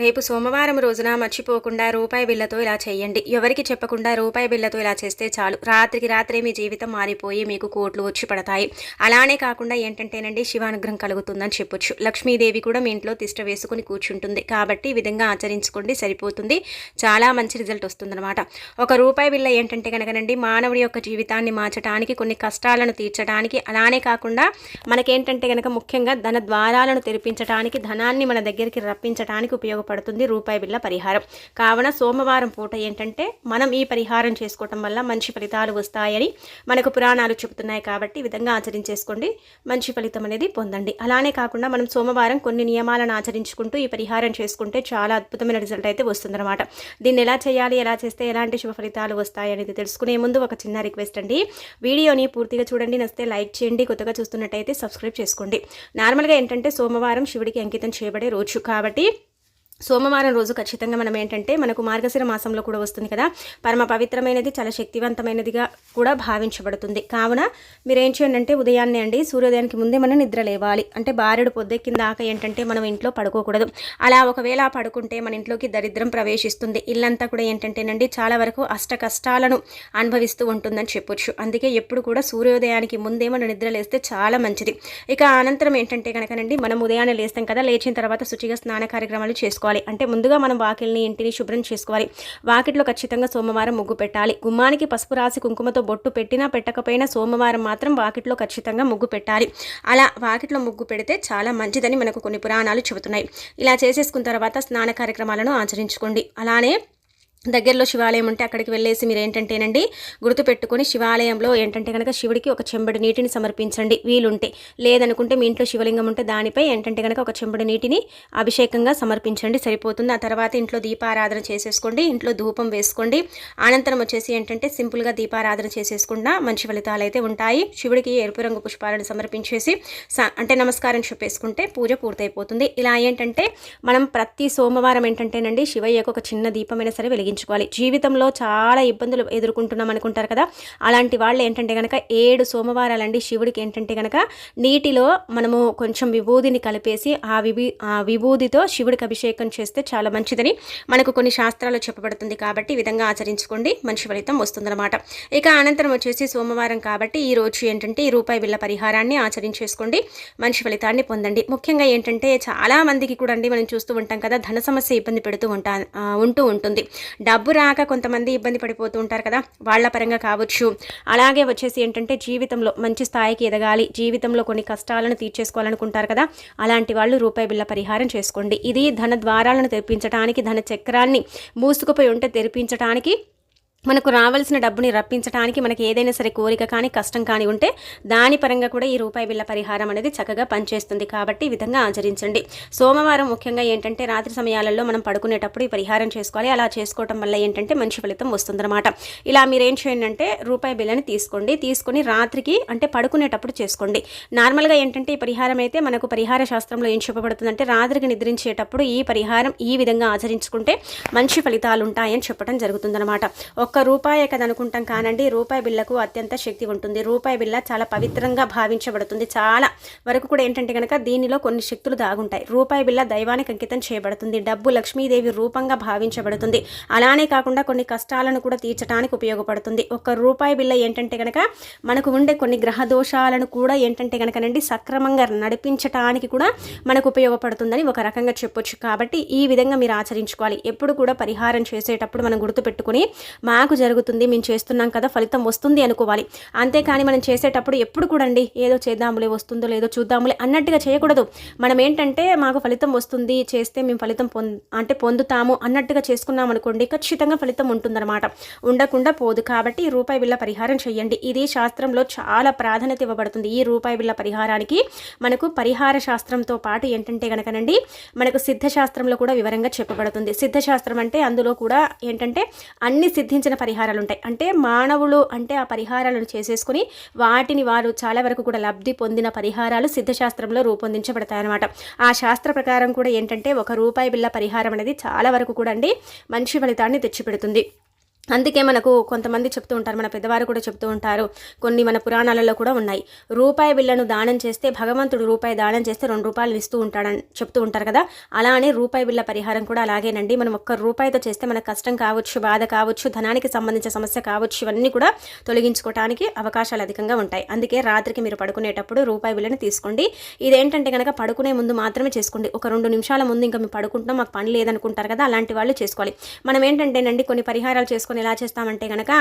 రేపు సోమవారం రోజున మర్చిపోకుండా రూపాయి బిళ్ళతో ఇలా చేయండి. ఎవరికి చెప్పకుండా రూపాయి బిళ్ళతో ఇలా చేస్తే చాలు, రాత్రికి రాత్రే మీ జీవితం మారిపోయి మీకు కోట్లు వచ్చి పడతాయి. అలానే కాకుండా ఏంటంటేనండి, శివానుగ్రహం కలుగుతుందని చెప్పొచ్చు. లక్ష్మీదేవి కూడా మీ ఇంట్లో తిష్ట వేసుకుని కూర్చుంటుంది. కాబట్టి ఈ విధంగా ఆచరించుకోండి, సరిపోతుంది. చాలా మంచి రిజల్ట్ వస్తుందన్నమాట. ఒక రూపాయి బిళ్ళ ఏంటంటే కనుకనండి, మానవుడి యొక్క జీవితాన్ని మార్చడానికి, కొన్ని కష్టాలను తీర్చడానికి, అలానే కాకుండా మనకేంటంటే కనుక ముఖ్యంగా ధన ద్వారాలను తెరిపించడానికి, ధనాన్ని మన దగ్గరికి రప్పించడానికి ఉపయోగపడుతుంది రూపాయి బిళ్ళ పరిహారం. కావున సోమవారం పూట ఏంటంటే మనం ఈ పరిహారం చేసుకోవటం వల్ల మంచి ఫలితాలు వస్తాయని మనకు పురాణాలు చెబుతున్నాయి. కాబట్టి ఈ విధంగా ఆచరించేసుకోండి, మంచి ఫలితం అనేది పొందండి. అలానే కాకుండా మనం సోమవారం కొన్ని నియమాలను ఆచరించుకుంటూ ఈ పరిహారం చేసుకుంటే చాలా అద్భుతమైన రిజల్ట్ అయితే వస్తుందన్నమాట. దీన్ని ఎలా చేయాలి, ఎలా చేస్తే ఎలాంటి శుభ ఫలితాలు వస్తాయి అనేది తెలుసుకునే ముందు ఒక చిన్న రిక్వెస్ట్ అండి. వీడియోని పూర్తిగా చూడండి, నచ్చితే లైక్ చేయండి, కొత్తగా చూస్తున్నట్టయితే సబ్స్క్రైబ్ చేసుకోండి. నార్మల్గా ఏంటంటే సోమవారం శివుడికి అంకితం చేయబడే రోజు కాబట్టి సోమవారం రోజు ఖచ్చితంగా మనం ఏంటంటే, మనకు మార్గశిర మాసంలో కూడా వస్తుంది కదా, పరమ పవిత్రమైనది, చాలా శక్తివంతమైనదిగా కూడా భావించబడుతుంది. కావున మీరు ఏం చేయండి అంటే, ఉదయాన్నే అండి సూర్యోదయానికి ముందే మనం నిద్ర లేవాలి. అంటే బారెడు పొద్దెక్కిన దాకా ఏంటంటే మనం ఇంట్లో పడుకోకూడదు. అలా ఒకవేళ పడుకుంటే మన ఇంట్లోకి దరిద్రం ప్రవేశిస్తుంది. ఇల్లంతా కూడా ఏంటంటేనండి చాలా వరకు అష్ట కష్టాలను అనుభవిస్తూ ఉంటుందని చెప్పొచ్చు. అందుకే ఎప్పుడు కూడా సూర్యోదయానికి ముందే మనం నిద్ర లేస్తే చాలా మంచిది. ఇక అనంతరం ఏంటంటే కనుకనండి, మనం ఉదయాన్నే లేస్తాం కదా, లేచిన తర్వాత శుచిగా స్నాన కార్యక్రమాలు చేసుకోవాలి. అంటే ముందుగా మనం వాకిల్ని, ఇంటిని శుభ్రం చేసుకోవాలి. వాకిట్లో ఖచ్చితంగా సోమవారం ముగ్గు పెట్టాలి. గుమ్మానికి పసుపు రాసి కుంకుమతో బొట్టు పెట్టినా పెట్టకపోయినా సోమవారం మాత్రం వాకిట్లో ఖచ్చితంగా ముగ్గు పెట్టాలి. అలా వాకిట్లో ముగ్గు పెడితే చాలా మంచిదని మనకు కొన్ని పురాణాలు చెబుతున్నాయి. ఇలా చేసేసుకున్న తర్వాత స్నాన కార్యక్రమాలను ఆచరించుకోండి. అలానే దగ్గరలో శివాలయం ఉంటే అక్కడికి వెళ్ళేసి మీరు ఏంటంటేనండి, గుర్తుపెట్టుకొని శివాలయంలో ఏంటంటే కనుక శివుడికి ఒక చెంబడి నీటిని సమర్పించండి వీలుంటే. లేదనుకుంటే మీ ఇంట్లో శివలింగం ఉంటే దానిపై ఏంటంటే కనుక ఒక చెంబడి నీటిని అభిషేకంగా సమర్పించండి, సరిపోతుంది. ఆ తర్వాత ఇంట్లో దీపారాధన చేసేసుకోండి, ఇంట్లో ధూపం వేసుకోండి. అనంతరం వచ్చేసి ఏంటంటే సింపుల్గా దీపారాధన చేసేసుకున్నా మంచి ఫలితాలు అయితే ఉంటాయి. శివుడికి ఎరుపు రంగు పుష్పాలను సమర్పించేసి అంటే నమస్కారం చెప్పేసుకుంటే పూజ పూర్తయిపోతుంది. ఇలా ఏంటంటే మనం ప్రతి సోమవారం ఏంటంటేనండి శివయ్యకు ఒక చిన్న దీపమైనా సరే వెలిగించుకోవాలి. జీవితంలో చాలా ఇబ్బందులు ఎదుర్కొంటున్నాం అనుకుంటారు కదా, అలాంటి వాళ్ళు ఏంటంటే కనుక 7 సోమవారాలండి శివుడికి ఏంటంటే కనుక నీటిలో మనము కొంచెం విభూదిని కలిపేసి ఆ విభూదితో శివుడికి అభిషేకం చేస్తే చాలా మంచిదని మనకు కొన్ని శాస్త్రాలు చెప్పబడుతుంది. కాబట్టి ఈ విధంగా ఆచరించుకోండి, మంచి ఫలితం వస్తుందన్నమాట. ఇక అనంతరం వచ్చేసి సోమవారం కాబట్టి ఈ రోజు ఏంటంటే ఈ రూపాయి బిళ్ళ పరిహారాన్ని ఆచరించేసుకోండి, మంచి ఫలితాన్ని పొందండి. ముఖ్యంగా ఏంటంటే చాలా మందికి కూడా అండి మనం చూస్తూ ఉంటాం కదా, ధన సమస్య ఇబ్బంది పెడుతూ ఉంటూ ఉంటుంది. డబ్బు రాక కొంతమంది ఇబ్బంది పడిపోతూ ఉంటారు కదా, వాళ్ళ పరంగా కావచ్చు. అలాగే వచ్చేసి ఏంటంటే జీవితంలో మంచి స్థాయికి ఎదగాలి, జీవితంలో కొన్ని కష్టాలను తీర్చేసుకోవాలనుకుంటారు కదా, అలాంటి వాళ్ళు రూపాయి బిళ్ళ పరిహారం చేసుకోండి. ఇది ధన ద్వారాలను తెరిపించడానికి, ధన చక్రాన్ని మూసుకుపోయి ఉంటే తెరిపించడానికి, మనకు రావాల్సిన డబ్బుని రప్పించడానికి, మనకి ఏదైనా సరే కోరిక కానీ కష్టం కానీ ఉంటే దాని పరంగా కూడా ఈ రూపాయి బిళ్ళ పరిహారం అనేది చక్కగా పనిచేస్తుంది. కాబట్టి ఈ విధంగా ఆచరించండి. సోమవారం ముఖ్యంగా ఏంటంటే రాత్రి సమయాలలో మనం పడుకునేటప్పుడు ఈ పరిహారం చేసుకోవాలి. అలా చేసుకోవటం వల్ల ఏంటంటే మంచి ఫలితం వస్తుందన్నమాట. ఇలా మీరేం చేయండి అంటే రూపాయి బిళ్ళని తీసుకొని రాత్రికి అంటే పడుకునేటప్పుడు చేసుకోండి. నార్మల్గా ఏంటంటే ఈ పరిహారం అయితే మనకు పరిహార శాస్త్రంలో ఏం చెప్పబడుతుందంటే, రాత్రికి నిద్రించేటప్పుడు ఈ పరిహారం ఈ విధంగా ఆచరించుకుంటే మంచి ఫలితాలు ఉంటాయని చెప్పడం జరుగుతుందన్నమాట. ఒక్క రూపాయే కదా అనుకుంటాం కానండి, రూపాయి బిళ్ళకు అత్యంత శక్తి ఉంటుంది. రూపాయి బిళ్ళ చాలా పవిత్రంగా భావించబడుతుంది. చాలా వరకు కూడా ఏంటంటే కనుక దీనిలో కొన్ని శక్తులు దాగుంటాయి. రూపాయి బిళ్ళ దైవానికి అంకితం చేయబడుతుంది. డబ్బు లక్ష్మీదేవి రూపంగా భావించబడుతుంది. అలానే కాకుండా కొన్ని కష్టాలను కూడా తీర్చడానికి ఉపయోగపడుతుంది. ఒక్క రూపాయి బిళ్ళ ఏంటంటే కనుక మనకు ఉండే కొన్ని గ్రహ దోషాలను కూడా ఏంటంటే కనుకనండి సక్రమంగా నడిపించడానికి కూడా మనకు ఉపయోగపడుతుందని ఒక రకంగా చెప్పొచ్చు. కాబట్టి ఈ విధంగా మీరు ఆచరించుకోవాలి. ఎప్పుడు కూడా పరిహారం చేసేటప్పుడు మనం గుర్తుపెట్టుకుని మాకు జరుగుతుంది, మేము చేస్తున్నాం కదా, ఫలితం వస్తుంది అనుకోవాలి. అంతేకాని మనం చేసేటప్పుడు ఎప్పుడు కూడా అండి ఏదో చేద్దాములే, వస్తుందో లేదో చూద్దాములే అన్నట్టుగా చేయకూడదు. మనం ఏంటంటే మాకు ఫలితం వస్తుంది, చేస్తే మేము ఫలితం పొందుతాము అన్నట్టుగా చేసుకున్నాం అనుకోండి, ఖచ్చితంగా ఫలితం ఉంటుందన్నమాట, ఉండకుండా పోదు. కాబట్టి ఈ రూపాయి బిళ్ళ పరిహారం చేయండి. ఇది శాస్త్రంలో చాలా ప్రాధాన్యత ఇవ్వబడుతుంది. ఈ రూపాయి బిళ్ళ పరిహారానికి మనకు పరిహార శాస్త్రంతో పాటు ఏంటంటే కనుకనండి మనకు సిద్ధశాస్త్రంలో కూడా వివరంగా చెప్పబడుతుంది. సిద్ధశాస్త్రం అంటే అందులో కూడా ఏంటంటే అన్ని సిద్ధించిన పరిహారాలు ఉంటాయి. అంటే మానవులు అంటే ఆ పరిహారాలను చేసేసుకుని వాటిని వారు చాలా వరకు కూడా లబ్ధి పొందిన పరిహారాలు సిద్ధశాస్త్రంలో రూపొందించబడతాయి అన్నమాట. ఆ శాస్త్ర ప్రకారం కూడా ఏంటంటే ఒక రూపాయి బిళ్ళ పరిహారం అనేది చాలా వరకు కూడా అండి మంచి ఫలితాన్ని తెచ్చిపెడుతుంది. అందుకే మనకు కొంతమంది చెప్తూ ఉంటారు, మన పెద్దవారు కూడా చెప్తూ ఉంటారు, కొన్ని మన పురాణాలలో కూడా ఉన్నాయి. రూపాయి బిళ్ళను దానం చేస్తే భగవంతుడు రూపాయి దానం చేస్తే 2 రూపాయలు ఇస్తూ ఉంటాడని చెప్తూ ఉంటారు కదా. అలానే రూపాయి బిళ్ళ పరిహారం కూడా అలాగేనండి. మనం ఒక్క రూపాయితో చేస్తే మన కష్టం కావచ్చు, బాధ కావచ్చు, ధనానికి సంబంధించిన సమస్య కావచ్చు, ఇవన్నీ కూడా తొలగించుకోవడానికి అవకాశాలు అధికంగా ఉంటాయి. అందుకే రాత్రికి మీరు పడుకునేటప్పుడు రూపాయి బిళ్ళని తీసుకోండి. ఇదేంటంటే కనుక పడుకునే ముందు మాత్రమే చేసుకోండి. ఒక 2 నిమిషాల ముందు ఇంకా మేము పడుకుంటున్నాం, మాకు పని లేదనుకుంటారు కదా, అలాంటి వాళ్ళు చేసుకోవాలి. మనం ఏంటంటేనండి కొన్ని పరిహారాలు చేసుకొని ఎలా చేస్తామంటే కనుక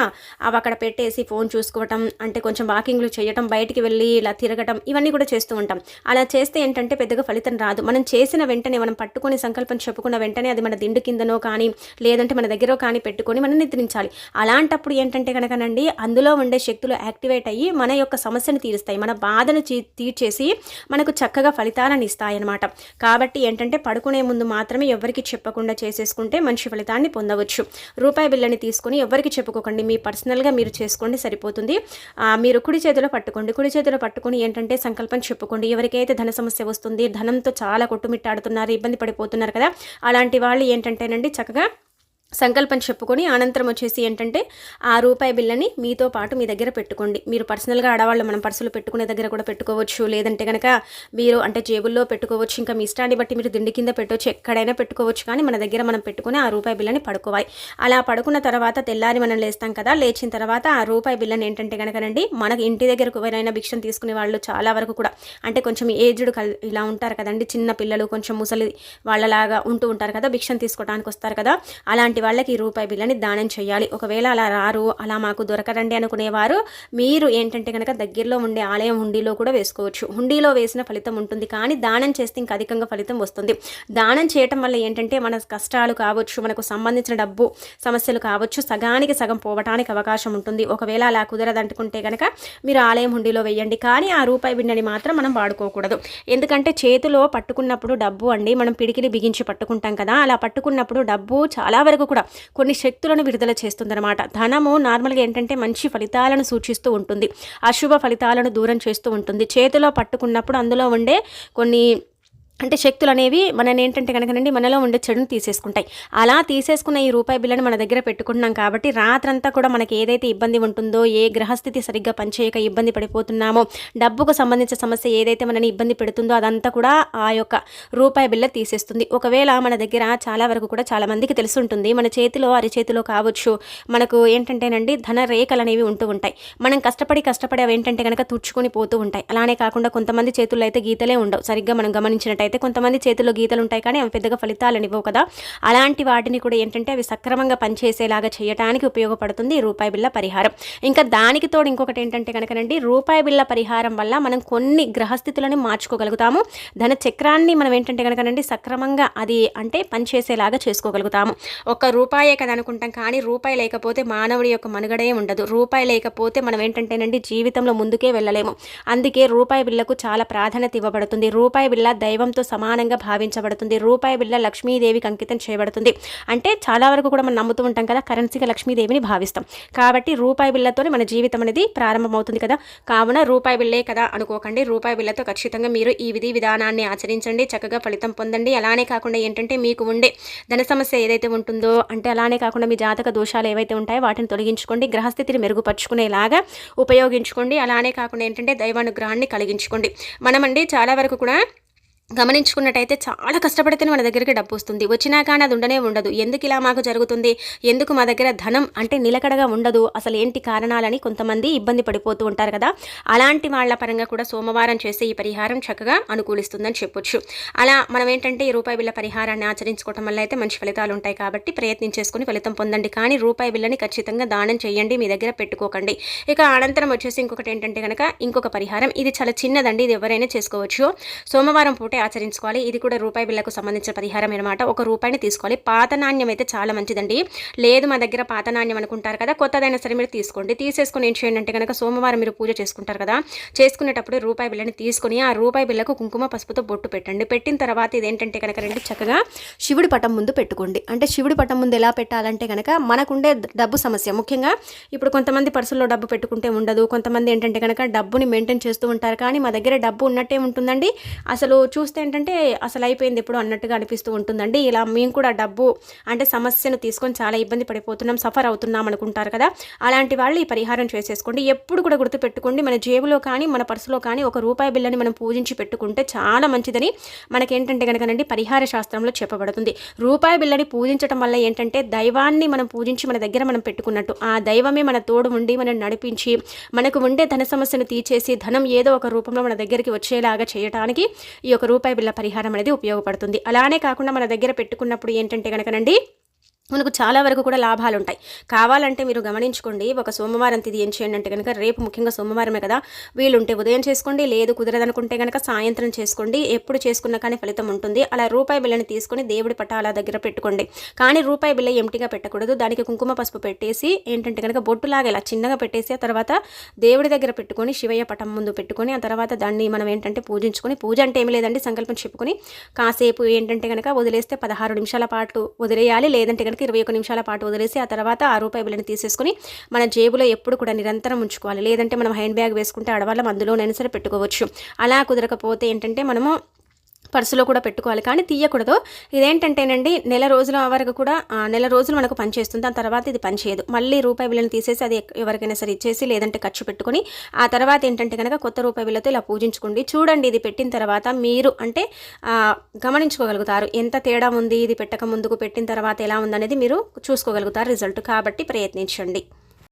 అవి అక్కడ పెట్టేసి ఫోన్ చూసుకోవటం, అంటే కొంచెం వాకింగ్లు చేయటం, బయటికి వెళ్ళి ఇలా తిరగటం, ఇవన్నీ కూడా చేస్తూ ఉంటాం. అలా చేస్తే ఏంటంటే పెద్దగా ఫలితం రాదు. మనం చేసిన వెంటనే, మనం పట్టుకొని సంకల్పం చెప్పుకున్న వెంటనే అది మన దిండు కిందనో కానీ లేదంటే మన దగ్గర కానీ పెట్టుకొని మనం నిద్రించాలి. అలాంటప్పుడు ఏంటంటే కనుకనండి అందులో ఉండే శక్తులు యాక్టివేట్ అయ్యి మన యొక్క సమస్యను తీరుస్తాయి, మన బాధను తీర్చేసి మనకు చక్కగా ఫలితాలను ఇస్తాయి అన్నమాట. కాబట్టి ఏంటంటే పడుకునే ముందు మాత్రమే ఎవరికి చెప్పకుండా చేసేసుకుంటే మంచి ఫలితాన్ని పొందవచ్చు. రూపాయి బిళ్ళని తీసుకొని ఎవరికి చెప్పుకోకండి, మీ పర్సనల్గా మీరు చేసుకోండి, సరిపోతుంది. మీరు కుడి చేతిలో పట్టుకొని ఏంటంటే సంకల్పం చెప్పుకోండి. ఎవరికైతే ధన సమస్య వస్తుంది, ధనంతో చాలా కొట్టుమిట్టాడుతున్నారు, ఇబ్బంది పడిపోతున్నారు కదా, అలాంటి వాళ్ళు ఏంటంటేనండి చక్కగా సంకల్పం చెప్పుకొని అనంతరం వచ్చేసి ఏంటంటే ఆ రూపాయి బిళ్ళని మీతో పాటు మీ దగ్గర పెట్టుకోండి. మీరు పర్సనల్గా ఆడవాళ్ళు మనం పర్సులు పెట్టుకునే దగ్గర కూడా పెట్టుకోవచ్చు, లేదంటే కనుక మీరు అంటే జేబుల్లో పెట్టుకోవచ్చు, ఇంకా మీ ఇష్టాన్ని బట్టి మీరు దిండి కింద పెట్టవచ్చు, ఎక్కడైనా పెట్టుకోవచ్చు. కానీ మన దగ్గర మనం పెట్టుకుని ఆ రూపాయి బిళ్ళని పడుకోవాలి. అలా పడుకున్న తర్వాత తెల్లారి మనం లేస్తాం కదా, లేచిన తర్వాత ఆ రూపాయి బిళ్ళని ఏంటంటే కనుకనండి మనకి ఇంటి దగ్గరకు ఎవరైనా భిక్షం తీసుకునే వాళ్ళు చాలా వరకు కూడా అంటే కొంచెం ఏజ్డ్ ఇలా ఉంటారు కదండి, చిన్న పిల్లలు కొంచెం ముసలి వాళ్ళలాగా ఉంటూ ఉంటారు కదా, భిక్షం తీసుకోవడానికి వస్తారు కదా, అలాంటి వాళ్ళకి రూపాయి బిళ్ళని దానం చేయాలి. ఒకవేళ అలా రారు, అలా మాకు దొరకరండి అనుకునేవారు మీరు ఏంటంటే కనుక దగ్గరలో ఉండే ఆలయం హుండీలో కూడా వేసుకోవచ్చు. హుండీలో వేసిన ఫలితం ఉంటుంది, కానీ దానం చేస్తే ఇంకా అధికంగా ఫలితం వస్తుంది. దానం చేయటం వల్ల ఏంటంటే మన కష్టాలు కావచ్చు, మనకు సంబంధించిన డబ్బు సమస్యలు కావచ్చు, సగానికి సగం పోవటానికి అవకాశం ఉంటుంది. ఒకవేళ అలా కుదరదంటుకుంటే కనుక మీరు ఆలయం హుండీలో వేయండి, కానీ ఆ రూపాయి బిళ్ళని మాత్రం మనం వాడుకోకూడదు. ఎందుకంటే చేతిలో పట్టుకున్నప్పుడు డబ్బు అండి మనం పిడికిలి బిగించి పట్టుకుంటాం కదా, అలా పట్టుకున్నప్పుడు డబ్బు చాలా వరకు కూడా కొన్ని శక్తులను విడుదల చేస్తుందన్నమాట. ధనము నార్మల్గా ఏంటంటే మంచి ఫలితాలను సూచిస్తూ ఉంటుంది, అశుభ ఫలితాలను దూరం చేస్తూ ఉంటుంది. చేతిలో పట్టుకున్నప్పుడు అందులో ఉండే కొన్ని అంటే శక్తులు అనేవి మనని ఏంటంటే కనుకనండి మనలో ఉండే చెడును తీసేసుకుంటాయి. అలా తీసేసుకున్న ఈ రూపాయి బిళ్ళని మన దగ్గర పెట్టుకుంటున్నాం కాబట్టి రాత్రంతా కూడా మనకి ఏదైతే ఇబ్బంది ఉంటుందో, ఏ గ్రహస్థితి సరిగ్గా పనిచేయక ఇబ్బంది పడిపోతున్నామో, డబ్బుకు సంబంధించిన సమస్య ఏదైతే మనని ఇబ్బంది పెడుతుందో అదంతా కూడా ఆ యొక్క రూపాయి బిళ్ళ తీసేస్తుంది. ఒకవేళ మన దగ్గర చాలా వరకు కూడా చాలా మందికి తెలుసుంటుంది, మన చేతిలో అరిచేతిలో కావచ్చు మనకు ఏంటంటేనండి ధన రేఖలు అనేవి ఉంటూ ఉంటాయి. మనం కష్టపడి అవి ఏంటంటే కనుక తుడుచుకొని పోతూ ఉంటాయి. అలానే కాకుండా కొంతమంది చేతుల్లో అయితే గీతలే ఉండవు, సరిగ్గా మనం గమనించినట్టయితే కొంతమంది చేతుల్లో గీతలు ఉంటాయి, కానీ అవి పెద్దగా ఫలితాలను ఇవ్వవు కదా. అలాంటి వాటిని కూడా ఏంటంటే అవి సక్రమంగా పనిచేసేలాగా చేయడానికి ఉపయోగపడుతుంది రూపాయి బిళ్ళ పరిహారం. ఇంకా దానికి తోడు ఇంకొకటి ఏంటంటే కనుకనండి రూపాయి బిళ్ళ పరిహారం వల్ల మనం కొన్ని గ్రహస్థితులను మార్చుకోగలుగుతాము. ధన చక్రాన్ని మనం ఏంటంటే కనుకనండి సక్రమంగా అది అంటే పనిచేసేలాగా చేసుకోగలుగుతాము. ఒక్క రూపాయే కదా అనుకుంటాం, కానీ రూపాయి లేకపోతే మానవుడి యొక్క మనుగడే ఉండదు. రూపాయి లేకపోతే మనం ఏంటంటేనండి జీవితంలో ముందుకే వెళ్ళలేము. అందుకే రూపాయి బిళ్ళకు చాలా ప్రాధాన్యత ఇవ్వబడుతుంది. రూపాయి బిళ్ళ దైవంతో సమానంగా భావించబడుతుంది. రూపాయి బిళ్ళ లక్ష్మీదేవికి అంకితం చేయబడుతుంది. అంటే చాలా వరకు కూడా మనం నమ్ముతూ ఉంటాం కదా, కరెన్సీగా లక్ష్మీదేవిని భావిస్తాం. కాబట్టి రూపాయి బిళ్ళతోనే మన జీవితం అనేది ప్రారంభమవుతుంది కదా. కావున రూపాయి బిళ్ళే కదా అనుకోకండి, రూపాయి బిళ్ళతో ఖచ్చితంగా మీరు ఈ విధి విధానాన్ని ఆచరించండి, చక్కగా ఫలితం పొందండి. అలానే కాకుండా ఏంటంటే మీకు ఉండే ధన సమస్య ఏదైతే ఉంటుందో, అంటే అలానే కాకుండా మీ జాతక దోషాలు ఏవైతే ఉంటాయో వాటిని తొలగించుకోండి, గ్రహస్థితిని మెరుగుపరుచుకునేలాగా ఉపయోగించుకోండి. అలానే కాకుండా ఏంటంటే దైవానుగ్రహాన్ని కలిగించుకోండి. మనమండి చాలా వరకు కూడా గమనించుకున్నట్టయితే చాలా కష్టపడితేనే మన దగ్గరికి డబ్బు వస్తుంది, వచ్చినా కానీ అది ఉండనే ఉండదు. ఎందుకు ఇలా మాకు జరుగుతుంది, ఎందుకు మా దగ్గర ధనం అంటే నిలకడగా ఉండదు, అసలు ఏంటి కారణాలని కొంతమంది ఇబ్బంది పడిపోతూ ఉంటారు కదా. అలాంటి వాళ్ళ పరంగా కూడా సోమవారం చేసే ఈ పరిహారం చక్కగా అనుకూలిస్తుందని చెప్పొచ్చు. అలా మనం ఏంటంటే ఈ రూపాయి బిళ్ళ పరిహారాన్ని ఆచరించుకోవడం వల్ల అయితే మంచి ఫలితాలు ఉంటాయి. కాబట్టి ప్రయత్నించేసుకుని ఫలితం పొందండి, కానీ రూపాయి బిళ్ళని ఖచ్చితంగా దానం చేయండి, మీ దగ్గర పెట్టుకోకండి. ఇక అనంతరం వచ్చేసి ఇంకొకటి ఏంటంటే కనుక ఇంకొక పరిహారం, ఇది చాలా చిన్నదండి, ఇది ఎవరైనా చేసుకోవచ్చు. సోమవారం పూటే ఆచరించుకోవాలి. ఇది కూడా రూపాయి బిళ్ళకు సంబంధించిన పరిహారం అనమాట. ఒక రూపాయిని తీసుకోవాలి. పాత నాణ్యం అయితే చాలా మంచిదండి. లేదు మా దగ్గర పాత నాణ్యం అనుకుంటారు కదా, కొత్తదైనా సరే మీరు తీసుకోండి. తీసేసుకొని ఏం చేయండి అంటే కనుక సోమవారం మీరు పూజ చేసుకుంటారు కదా, చేసుకునేటప్పుడు రూపాయి బిళ్ళని తీసుకొని ఆ రూపాయి బిళ్ళకు కుంకుమ పసుపుతో బొట్టు పెట్టండి. పెట్టిన తర్వాత ఇదేంటంటే కనుక రెండు చక్కగా శివుడి పటం ముందు పెట్టుకోండి. అంటే శివుడి పటం ముందు ఎలా పెట్టాలంటే కనుక మనకుండే డబ్బు సమస్య, ముఖ్యంగా ఇప్పుడు కొంతమంది పర్సుల్లో డబ్బు పెట్టుకుంటే ఉండదు, కొంతమంది ఏంటంటే కనుక డబ్బుని మెయింటైన్ చేస్తూ ఉంటారు, కానీ మా దగ్గర డబ్బు ఉన్నట్టే ఉంటుందండి, అసలు చూస్తే ఏంటంటే అసలు అయిపోయింది ఎప్పుడు అన్నట్టుగా అనిపిస్తూ ఉంటుందండి. ఇలా మేము కూడా డబ్బు అంటే సమస్యను తీసుకొని చాలా ఇబ్బంది పడిపోతున్నాం, సఫర్ అవుతున్నాం అనుకుంటారు కదా, అలాంటి వాళ్ళు ఈ పరిహారం చేసేసుకోండి. ఎప్పుడు కూడా గుర్తుపెట్టుకోండి, మన జేబులో కానీ మన పర్సులో కానీ ఒక రూపాయి బిల్లని మనం పూజించి పెట్టుకుంటే చాలా మంచిదని మనకేంటంటే కనుకనండి పరిహార శాస్త్రంలో చెప్పబడుతుంది. రూపాయి బిల్లని పూజించడం వల్ల ఏంటంటే దైవాన్ని మనం పూజించి మన దగ్గర మనం పెట్టుకున్నట్టు, ఆ దైవమే మన తోడు ఉండి మనం నడిపించి మనకు ఉండే ధన సమస్యను తీర్చేసి ధనం ఏదో ఒక రూపంలో మన దగ్గరికి వచ్చేలాగా చేయడానికి ఈ యొక్క రూపాయి బిళ్ళ పరిహారం అనేది ఉపయోగపడుతుంది. అలానే కాకుండా మన దగ్గర పెట్టుకున్నప్పుడు ఏంటంటే కనుకనండి మనకు చాలా వరకు కూడా లాభాలు ఉంటాయి. కావాలంటే మీరు గమనించుకోండి, ఒక సోమవారం తిది ఏం చేయండి అంటే కనుక, రేపు ముఖ్యంగా సోమవారమే కదా, వీలుంటే ఉదయం చేసుకోండి, లేదు కుదరదనుకుంటే కనుక సాయంత్రం చేసుకోండి. ఎప్పుడు చేసుకున్నా కానీ ఫలితం ఉంటుంది. అలా రూపాయి బిళ్ళని తీసుకొని దేవుడి పటాల దగ్గర పెట్టుకోండి. కానీ రూపాయి బిళ్ళ ఎంటీగా పెట్టకూడదు, దానికి కుంకుమ పసుపు పెట్టేసి ఏంటంటే కనుక బొట్టులాగా ఇలా చిన్నగా పెట్టేసి ఆ తర్వాత దేవుడి దగ్గర పెట్టుకొని శివయ్య పటం ముందు పెట్టుకొని ఆ తర్వాత దాన్ని మనం ఏంటంటే పూజించుకొని, పూజ అంటే ఏమి లేదండి, సంకల్పం చెప్పుకొని కాసేపు ఏంటంటే కనుక వదిలేస్తే 16 నిమిషాల పాటు వదిలేయాలి, లేదంటే కనుక 21 నిమిషాల పాటు వదిలేసి ఆ తర్వాత ఆ రూపాయి బిళ్ళని తీసేసుకొని మన జేబులో ఎప్పుడు కూడా నిరంతరం ఉంచుకోవాలి. లేదంటే మనం హ్యాండ్ బ్యాగ్ వేసుకుంటే ఆడవాళ్ళం అందులోనైనా సరే పెట్టుకోవచ్చు. అలా కుదరకపోతే ఏంటంటే మనము పర్సులో కూడా పెట్టుకోవాలి, కానీ తీయకూడదు. ఇదేంటంటేనండి నెల రోజుల వరకు కూడా నెల రోజులు మనకు పనిచేస్తుంది, దాని తర్వాత ఇది పనిచేయదు. మళ్ళీ రూపాయి బిళ్ళని తీసేసి అది ఎవరికైనా సరే ఇచ్చేసి లేదంటే ఖర్చు పెట్టుకొని ఆ తర్వాత ఏంటంటే కనుక కొత్త రూపాయి బిళ్ళతో ఇలా పూజించుకోండి. చూడండి, ఇది పెట్టిన తర్వాత మీరు అంటే గమనించుకోగలుగుతారు ఎంత తేడా ఉంది, ఇది పెట్టక ముందుకు పెట్టిన తర్వాత ఎలా ఉందనేది మీరు చూసుకోగలుగుతారు రిజల్ట్. కాబట్టి ప్రయత్నించండి.